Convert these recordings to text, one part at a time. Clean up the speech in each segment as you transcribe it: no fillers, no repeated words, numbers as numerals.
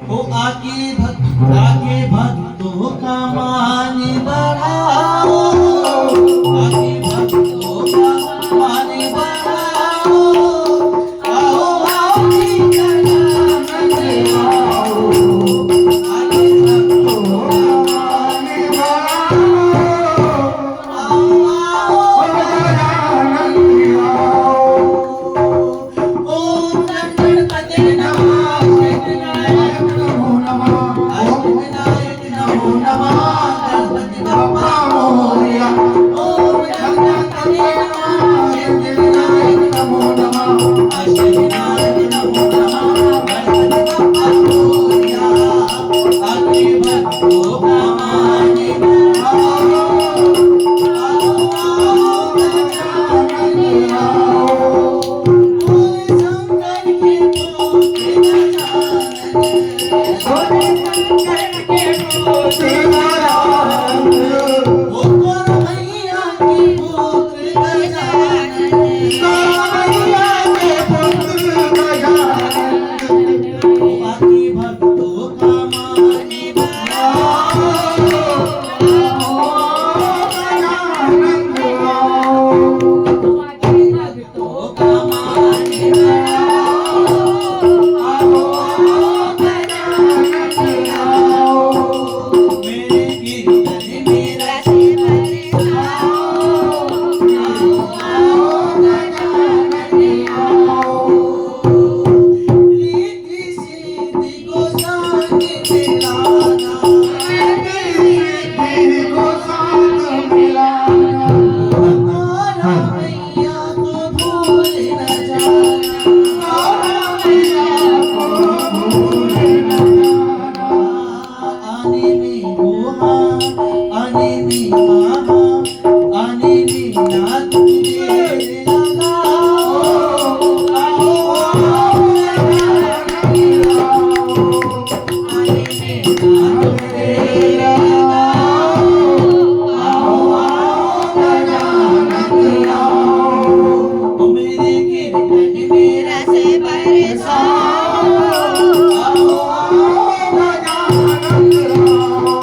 हो आगे भक्तों का मान बढ़ाओ, आगे भक्तों का मान बढ़ाओ, आओ आओ जी गजानन आओ, आगे भक्तों का मान बढ़ाओ, आओ आओ गजानन आओ। ओम गणपते नमः, विनायक नमो नमः, अष्टविनायक नमो नमः, गणपति बप्पा मोरया। ओम गणपते नमः, विनायक नमो नमः, अष्टविनायक नमो नमः, गणपति बप्पा मोरया। आगे भक्तों का मान बढ़ाओ, आओ आओ गजानन आओ। बोले शंकर के पुत्र गजानन, बोले शंकर के पुत्र गजानन, ओ मैया के पुत्र गजानन, मैया के पुत्र गजानन। ओ आगे भक्तों का मान बढ़ाओ, गजानन आओ। आगे भक्तों का मान बढ़ाओ, आओ गजानन आओ। मेरे कीर्तन में रस बरसाओ, आओ गजानन आओ। रिद्धि सिद्धि को साथ मिलाना, रिद्धि को साथ मिलाना, तारा मैया को भूल न जाना, तारा मैया को भूल न जाना। आने में मोहा, आने में आहा, आने में नाथ तुझे लगाओ, आओ आओ गजानन आओ। आने में नाथ तुझे लगाओ, आओ आओ गजानन आओ। ओ मेरे कीर्तन में रस बरसाओ, आओ आओ गजानन आओ।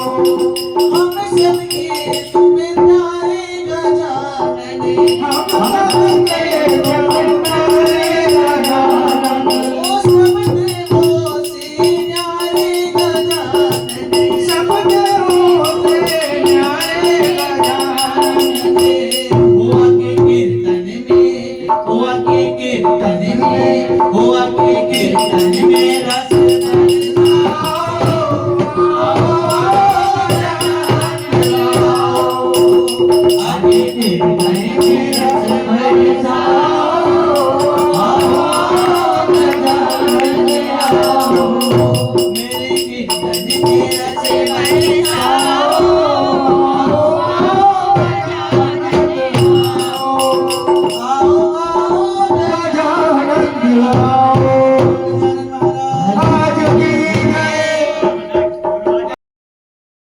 हम सबके तुम प्यारे गजानन, हम सबके तुम प्यारे गजानन, ओ सब देवों से न्यारे गजानन, सब देवों से न्यारे गजानन। हुआ के कीर्तन में, हुआ के कीर्तन में, हुआ के कीर्तन में रस बरसाओ, आओ आओ गजानन आओ। आगे कीर्तन में रस बरसाओ, आओ आओ गजानन आओ। मेरे कीर्तन में रस बरसाओ, आओ आओ गजानन आओ। आओ